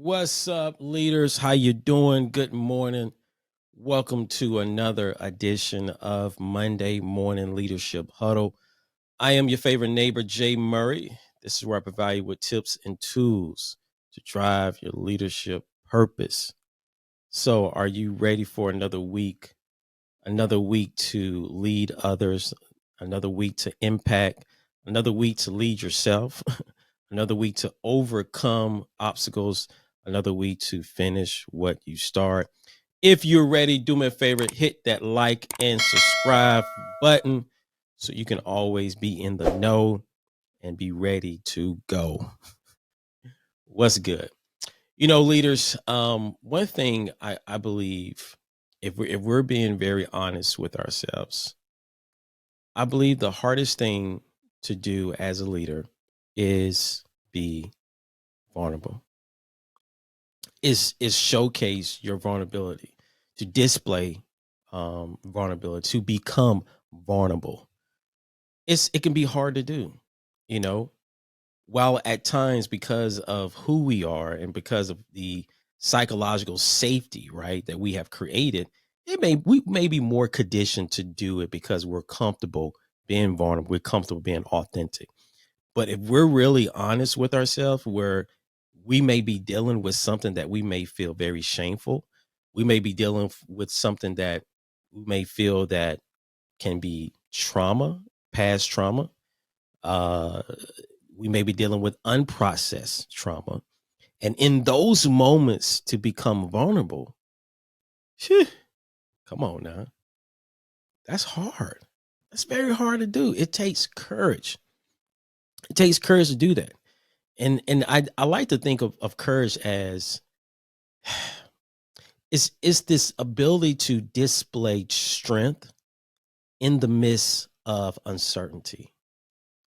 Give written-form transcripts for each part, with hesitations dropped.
What's up, leaders? How you doing? Good morning. Welcome to another edition of Monday Morning Leadership Huddle. I am your favorite neighbor, Jay Murray. This is where I provide you with tips and tools to drive your leadership purpose. So, are you ready for another week? Another week to lead others, another week to impact, another week to lead yourself, another week to overcome obstacles, another week to finish what you start. If you're ready, do me a favor, hit that like and subscribe button so you can always be in the know and be ready to go. What's good? Leaders, one thing I believe, if we're being very honest with ourselves, I believe the hardest thing to do as a leader is be vulnerable. Is showcase your vulnerability, to display vulnerability, to become vulnerable. It can be hard to do, you know, while at times, because of who we are and because of the psychological safety, right, that we have created, we may be more conditioned to do it because we're comfortable being vulnerable, we're comfortable being authentic. But if we're really honest with ourselves, where we may be dealing with something that we may feel very shameful, we may be dealing with something that we may feel that can be trauma, past trauma. We may be dealing with unprocessed trauma. And in those moments, to become vulnerable, come on now. That's hard. That's very hard to do. It takes courage. It takes courage to do that. And I like to think of courage as it's this ability to display strength in the midst of uncertainty.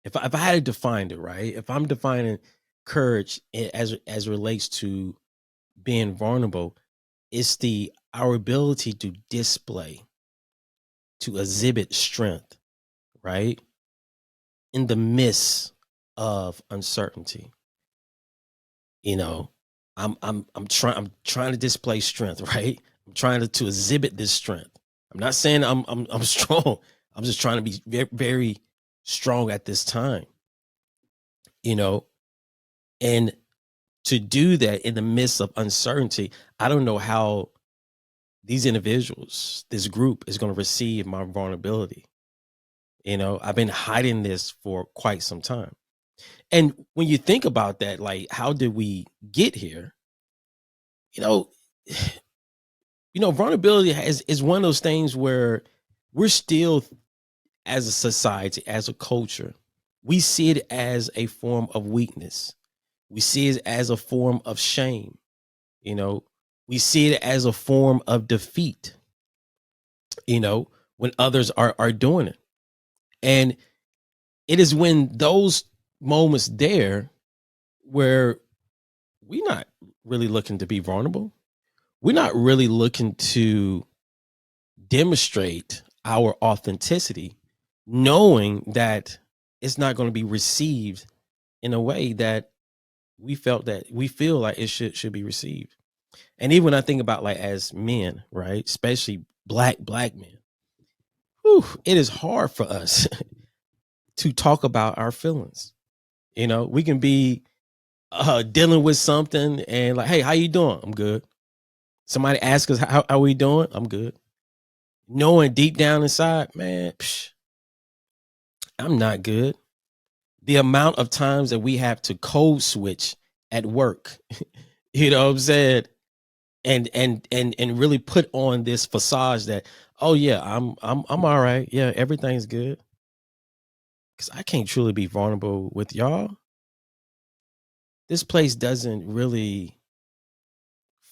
If I had to define it, right? If I'm defining courage as it relates to being vulnerable, it's our ability to display, to exhibit strength, right? In the midst of uncertainty. I'm trying to display strength, right? I'm trying to exhibit this strength. I'm not saying I'm strong. I'm just trying to be very, very strong at this time, and to do that in the midst of uncertainty. I don't know how these individuals, this group, is going to receive my vulnerability. I've been hiding this for quite some time. And when you think about that, like, how did we get here? You know, vulnerability is one of those things where we're still, as a society, as a culture, we see it as a form of weakness. We see it as a form of shame. We see it as a form of defeat, when others are doing it. And it is when those moments there where we're not really looking to be vulnerable. We're not really looking to demonstrate our authenticity, knowing that it's not going to be received in a way that we feel like it should be received. And even when I think about, like, as men, right, especially black men, it is hard for us to talk about our feelings. We can be dealing with something and, like, hey, how you doing? I'm good. Somebody asks us, how are we doing? I'm good. Knowing deep down inside, man, I'm not good. The amount of times that we have to code switch at work, you know what I'm saying? And really put on this facade that, oh yeah, I'm all right. Yeah, everything's good. Cause I can't truly be vulnerable with y'all. This place doesn't really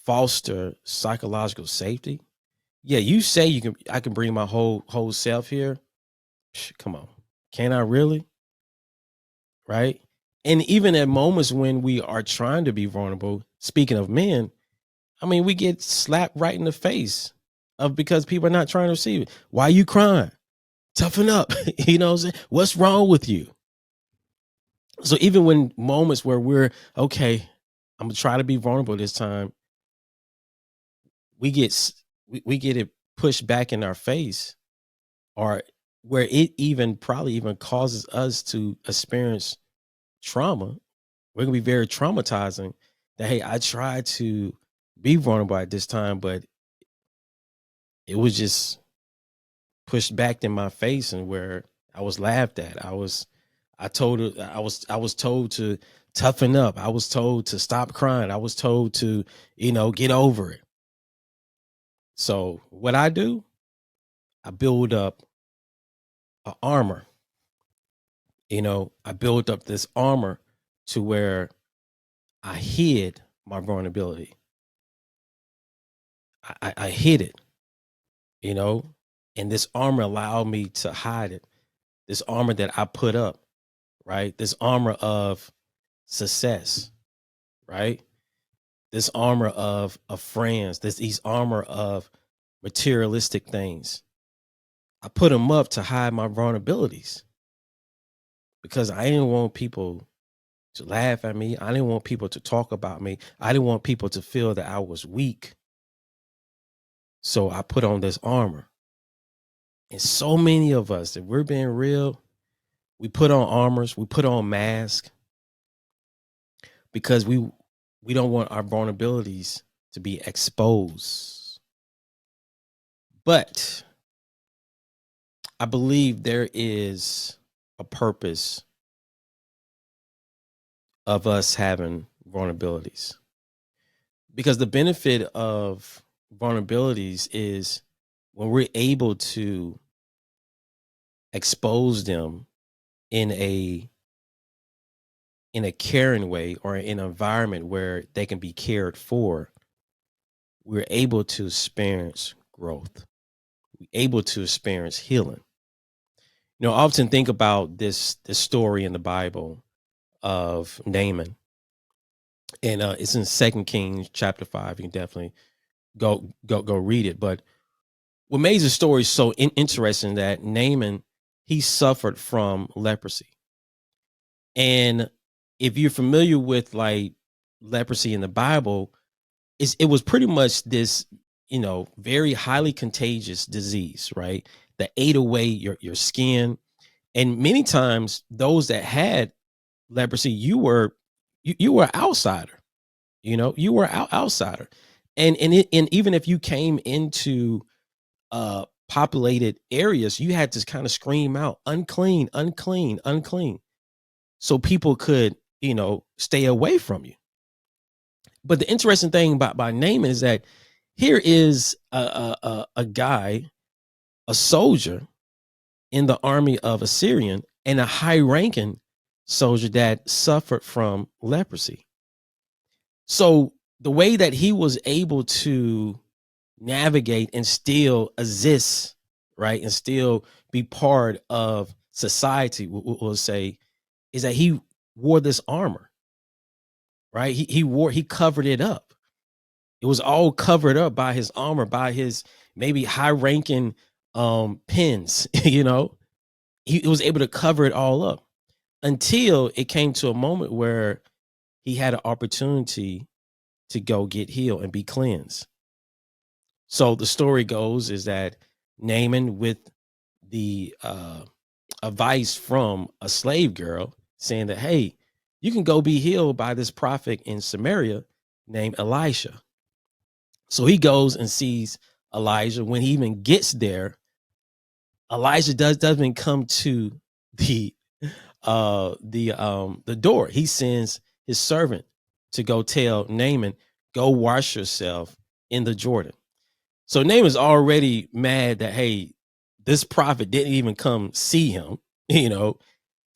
foster psychological safety. Yeah, you say I can bring my whole self here. Come on. Can I really? Right? And even at moments when we are trying to be vulnerable, speaking of men, I mean, we get slapped right in the face because people are not trying to receive it. Why are you crying? Toughen up. You know what I'm saying? What's wrong with you? So even when moments where we're okay, I'm gonna try to be vulnerable this time. We get we get it pushed back in our face, or where it even probably even causes us to experience trauma. We're gonna be very traumatizing. That, hey, I tried to be vulnerable at this time, but it was just pushed back in my face, and where I was laughed at. I was told to toughen up. I was told to stop crying. I was told to, get over it. So what I do, I build up an armor. I built up this armor to where I hid my vulnerability. I hid it, you know, and this armor allowed me to hide it. This armor that I put up, right? This armor of success, right? This armor of friends, these armor of materialistic things. I put them up to hide my vulnerabilities because I didn't want people to laugh at me. I didn't want people to talk about me. I didn't want people to feel that I was weak. So I put on this armor. And so many of us, if we're being real, we put on armors, we put on masks because we don't want our vulnerabilities to be exposed. But I believe there is a purpose of us having vulnerabilities, because the benefit of vulnerabilities is when we're able to expose them in a caring way, or in an environment where they can be cared for, we're able to experience growth. We're able to experience healing. I often think about this story in the Bible of Naaman, and it's in 2 Kings chapter 5. You can definitely go read it. But what made the story so interesting, that Naaman, he suffered from leprosy. And if you're familiar with like leprosy in the Bible, it was pretty much this, very highly contagious disease, right? That ate away your skin. And many times those that had leprosy, you were outsider, you were outsider. And even if you came into populated areas, you had to kind of scream out, unclean, unclean, unclean, so people could, stay away from you. But the interesting thing about by Naaman is that here is a guy, a soldier in the army of Assyrian, and a high ranking soldier that suffered from leprosy. So the way that he was able to navigate and still exist, right, and still be part of society, we'll say, is that he wore this armor, right? He covered it up. It was all covered up by his armor, by his maybe high ranking pins, He was able to cover it all up until it came to a moment where he had an opportunity to go get healed and be cleansed. So the story goes is that Naaman, with the advice from a slave girl saying that, hey, you can go be healed by this prophet in Samaria named Elisha. So he goes and sees Elijah. When he even gets there, Elijah doesn't come to the door. He sends his servant to go tell Naaman, go wash yourself in the Jordan. So Naaman's already mad that, hey, this prophet didn't even come see him.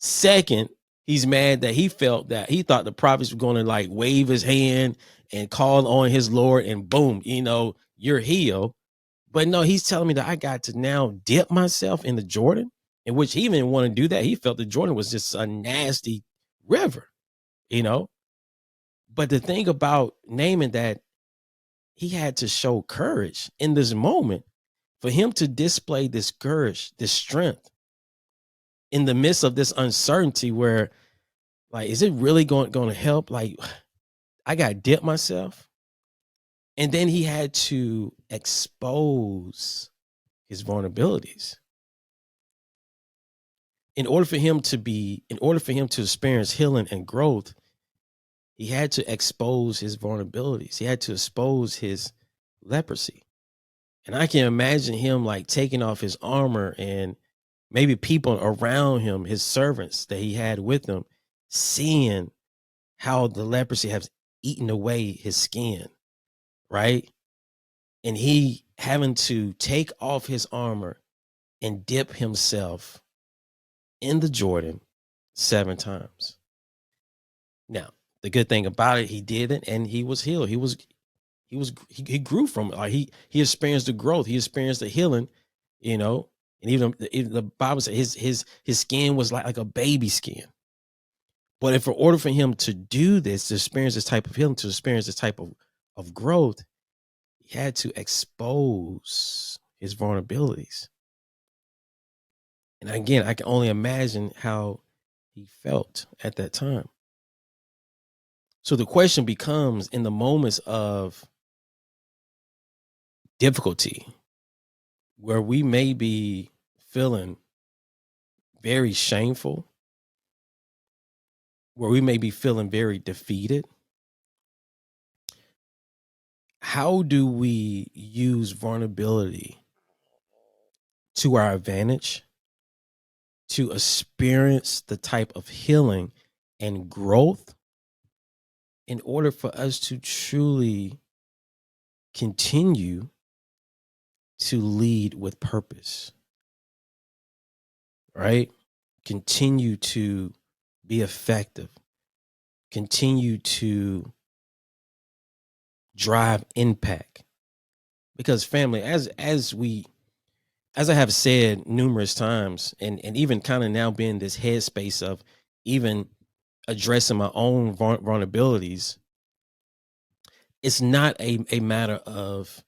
Second, he's mad that he felt that he thought the prophets were going to like wave his hand and call on his Lord, and boom, you're healed. But no, he's telling me that I got to now dip myself in the Jordan, in which he didn't want to do that. He felt the Jordan was just a nasty river, But the thing about Naaman, that he had to show courage in this moment, for him to display this courage, this strength in the midst of this uncertainty where, like, is it really going to help? Like, I got dipped myself. And then he had to expose his vulnerabilities. In order for him to experience healing and growth, he had to expose his vulnerabilities. He had to expose his leprosy. And I can imagine him like taking off his armor, and maybe people around him, his servants that he had with him, seeing how the leprosy has eaten away his skin, right? And he having to take off his armor and dip himself in the Jordan 7 times. Now, the good thing about it, he did it and he was healed. He grew from it. Like he experienced the growth. He experienced the healing, you know. And even the Bible said his skin was like a baby skin. But if in order for him to do this, to experience this type of healing, to experience this type of growth, he had to expose his vulnerabilities. And again, I can only imagine how he felt at that time. So the question becomes, in the moments of difficulty, where we may be feeling very shameful, where we may be feeling very defeated, how do we use vulnerability to our advantage to experience the type of healing and growth in order for us to truly continue to lead with purpose, right? Continue to be effective, continue to drive impact. Because family, as I have said numerous times, and even kind of now being this headspace of even addressing my own vulnerabilities, it's not a matter of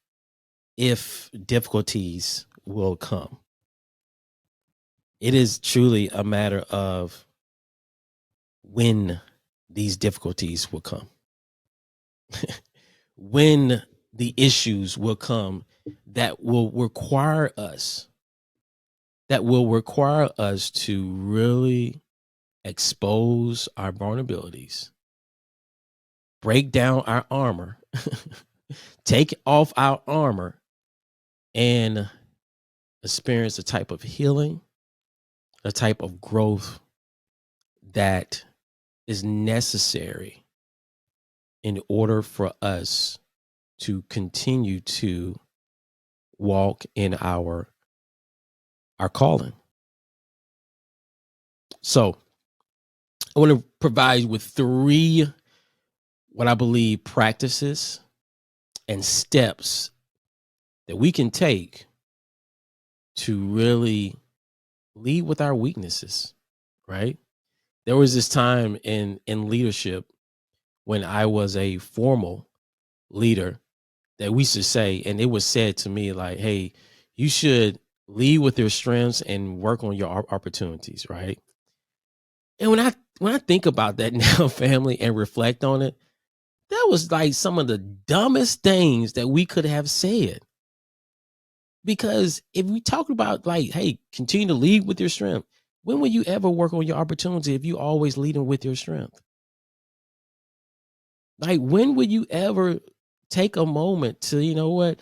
if difficulties will come. It is truly a matter of when these difficulties will come. When the issues will come that will require us to really expose our vulnerabilities, break down our armor, take off our armor, and experience a type of healing, a type of growth that is necessary in order for us to continue to walk in our calling. So I want to provide you with 3 what I believe practices and steps that we can take to really lead with our weaknesses, right? There was this time in leadership when I was a formal leader that we should say, and it was said to me like, hey, you should lead with your strengths and work on your opportunities, right? And when I think about that now, family, and reflect on it, that was like some of the dumbest things that we could have said. Because if we talk about like, hey, continue to lead with your strength, when will you ever work on your opportunity if you always leading with your strength? Like, when will you ever take a moment to, you know what?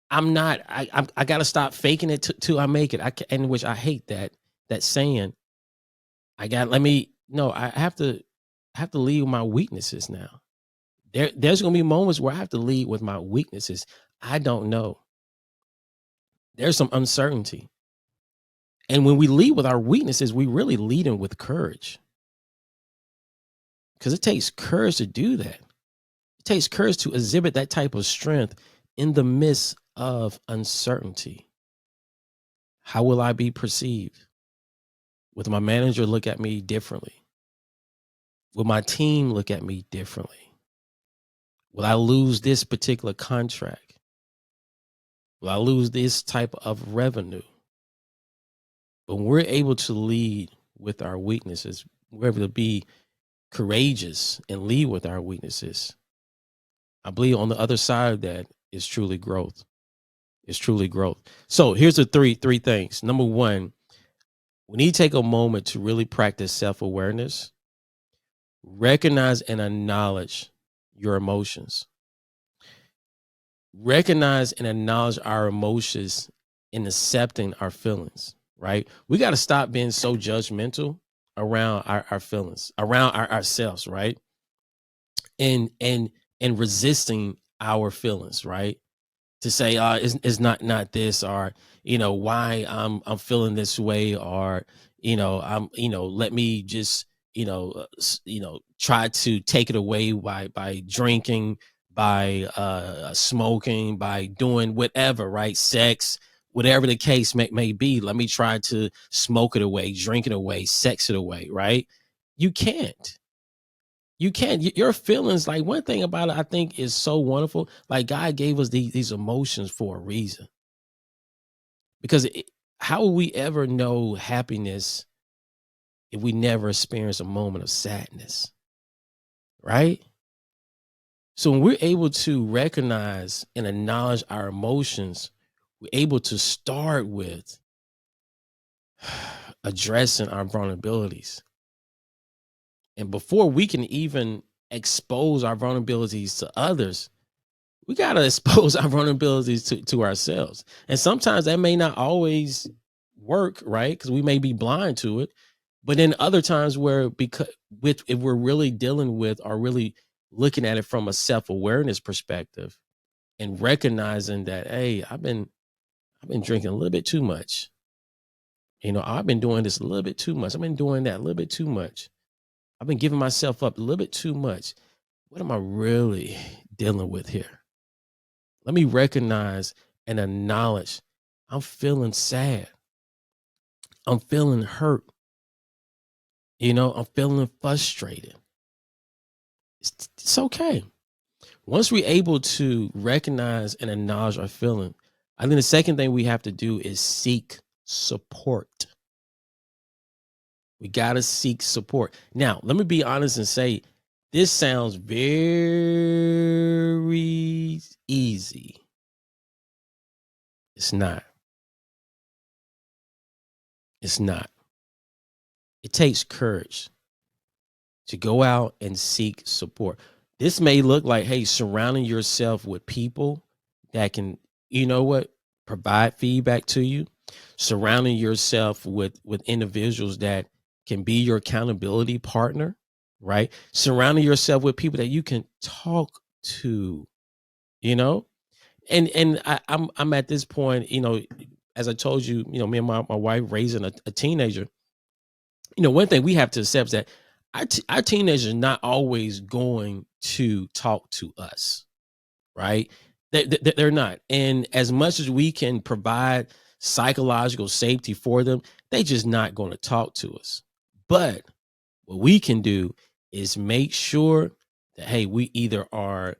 I got to stop faking it till I make it. In which I hate that saying. I have to lead with my weaknesses now. There's going to be moments where I have to lead with my weaknesses. I don't know. There's some uncertainty. And when we lead with our weaknesses, we really lead in with courage. Because it takes courage to do that. It takes courage to exhibit that type of strength in the midst of uncertainty. How will I be perceived? Will my manager look at me differently? Will my team look at me differently? Will I lose this particular contract? Will I lose this type of revenue? When we're able to lead with our weaknesses, we're able to be courageous and lead with our weaknesses. I believe on the other side of that is truly growth. It's truly growth. So here's the three things. Number one, we need to take a moment to really practice self-awareness. Recognize and acknowledge your emotions. Recognize and acknowledge our emotions in accepting our feelings, right? We got to stop being so judgmental around our feelings, around ourselves, right? And resisting our feelings, right? To say, it's not this, or, why I'm feeling this way, or, let me just, try to take it away by drinking, by smoking, by doing whatever, right? Sex, whatever the case may be. Let me try to smoke it away, drink it away, sex it away, right? You can't. You can't. Your feelings, like, one thing about it, I think, is so wonderful. Like, God gave us these emotions for a reason. Because how will we ever know happiness if we never experience a moment of sadness? Right? So when we're able to recognize and acknowledge our emotions, we're able to start with addressing our vulnerabilities. And before we can even expose our vulnerabilities to others, we got to expose our vulnerabilities to ourselves. And sometimes that may not always work, right? Because we may be blind to it. But then other times where, if we're really dealing with, or really looking at it from a self-awareness perspective, and recognizing that, hey, I've been drinking a little bit too much. I've been doing this a little bit too much. I've been doing that a little bit too much. I've been giving myself up a little bit too much. What am I really dealing with here? Let me recognize and acknowledge I'm feeling sad. I'm feeling hurt. I'm feeling frustrated. It's okay. Once we're able to recognize and acknowledge our feeling, I think the second thing we have to do is seek support. We got to seek support. Now, let me be honest and say, this sounds very easy. It's not. It's not. It takes courage to go out and seek support. This may look like, hey, surrounding yourself with people that can, provide feedback to you. Surrounding yourself with individuals that can be your accountability partner, right? Surrounding yourself with people that you can talk to, and I'm at this point, as I told you, me and my wife raising a teenager. One thing we have to accept is that our teenagers are not always going to talk to us, right? They're not. And as much as we can provide psychological safety for them, they just not going to talk to us. But what we can do is make sure that, hey, we either are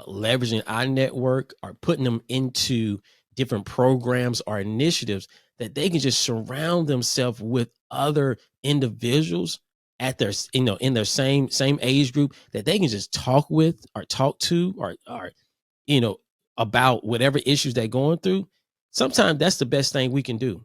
leveraging our network, or putting them into different programs or initiatives that they can just surround themselves with other individuals at their, in their same age group, that they can just talk with, or talk to, or about whatever issues they're going through. Sometimes that's the best thing we can do,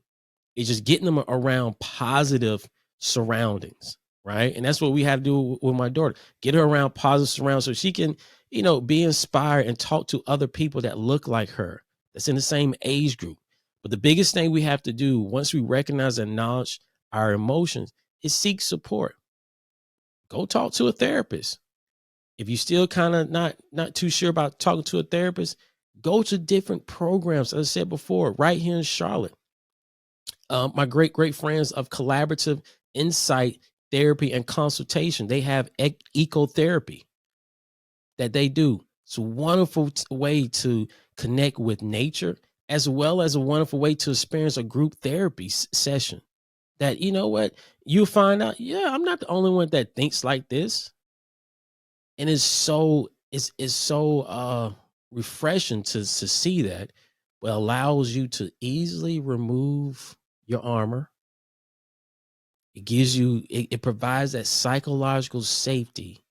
is just getting them around positive surroundings, right? And that's what we had to do with my daughter. Get her around positive surroundings so she can, be inspired and talk to other people that look like her, that's in the same age group. But the biggest thing we have to do, once we recognize and acknowledge our emotions, is seek support. Go talk to a therapist. If you still kind of not too sure about talking to a therapist, go to different programs. As I said before, right here in Charlotte, my great friends of Collaborative Insight Therapy and Consultation, they have ecotherapy that they do. It's a wonderful way to connect with nature, as well as a wonderful way to experience a group therapy session. That, you find out, yeah, I'm not the only one that thinks like this. And it's so refreshing to see that. But allows you to easily remove your armor, It provides that psychological safety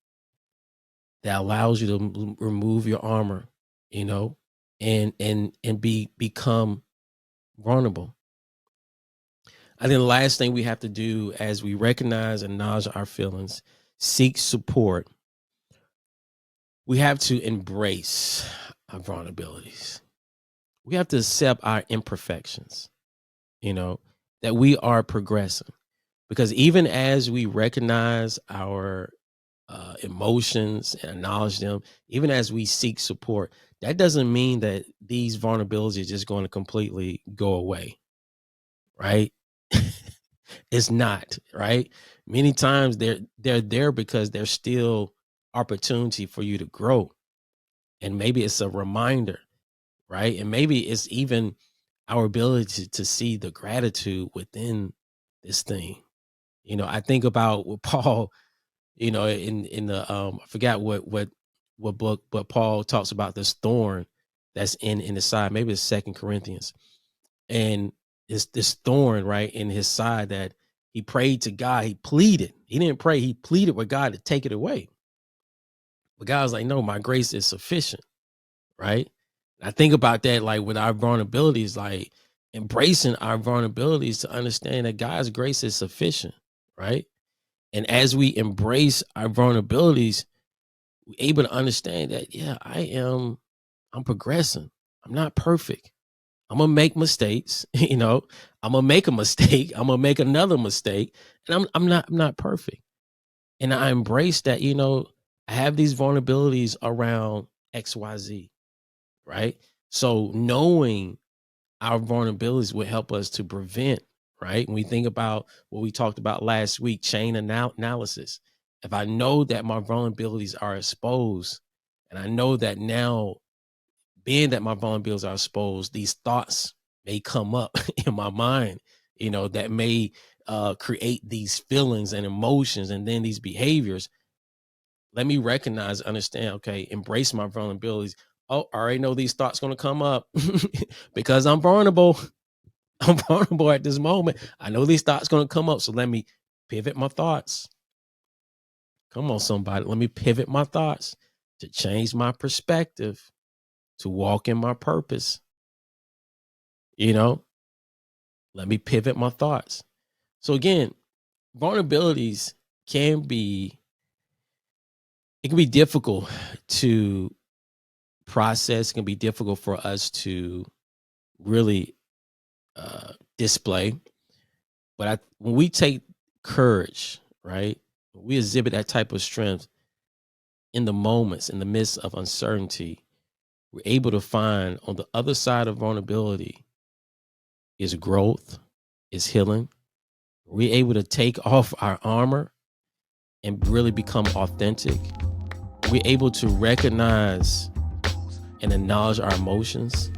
that allows you to remove your armor, and become vulnerable. I think the last thing we have to do as we recognize and acknowledge our feelings, seek support, we have to embrace our vulnerabilities. We have to accept our imperfections, that we are progressing. Because even as we recognize our emotions and acknowledge them, even as we seek support, that doesn't mean that these vulnerabilities are just going to completely go away, right? It's not, right? Many times they're there because there's still opportunity for you to grow. And maybe it's a reminder, right? And maybe it's even our ability to see the gratitude within this thing. I think about what Paul, in the I forgot what book, but Paul talks about this thorn that's in the side. Maybe it's 2 Corinthians, and it's this thorn right in his side that he prayed to God. He pleaded. He didn't pray. He pleaded with God to take it away. But God was like, "No, my grace is sufficient." Right? I think about that, like with our vulnerabilities, like embracing our vulnerabilities to understand that God's grace is sufficient. Right? And as we embrace our vulnerabilities, we're able to understand that, yeah, I'm progressing. I'm not perfect. I'm gonna make mistakes, I'm gonna make a mistake. I'm gonna make another mistake. And I'm not perfect. And I embrace that, I have these vulnerabilities around XYZ, right? So knowing our vulnerabilities will help us to prevent, right? When we think about what we talked about last week, chain analysis. If I know that my vulnerabilities are exposed, and I know that now, being that my vulnerabilities are exposed, these thoughts may come up in my mind, that may create these feelings and emotions and then these behaviors. Let me recognize, understand, okay, embrace my vulnerabilities. Oh, I already know these thoughts going to come up because I'm vulnerable. I'm vulnerable at this moment. I know these thoughts going to come up. So let me pivot my thoughts. Come on, somebody. Let me pivot my thoughts to change my perspective, to walk in my purpose. Let me pivot my thoughts. So again, vulnerabilities can be difficult to process. It can be difficult for us to really display. But when we take courage, right, we exhibit that type of strength in the moments, in the midst of uncertainty, we're able to find on the other side of vulnerability is growth, is healing. We're able to take off our armor and really become authentic. We're able to recognize and acknowledge our emotions,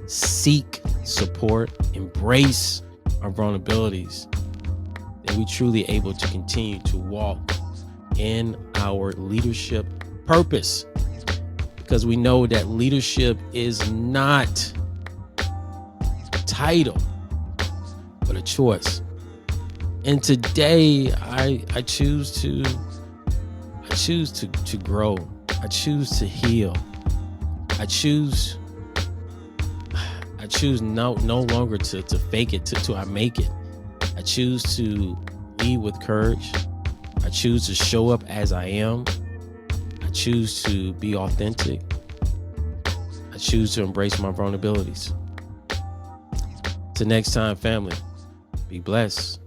seek support, embrace our vulnerabilities, then we truly able to continue to walk in our leadership purpose, because we know that leadership is not a title, but a choice. And today I choose to grow. I choose to heal. I choose no longer to fake it till I make it. I choose to lead with courage. I choose to show up as I am. I choose to be authentic. I choose to embrace my vulnerabilities. Till next time, family, be blessed.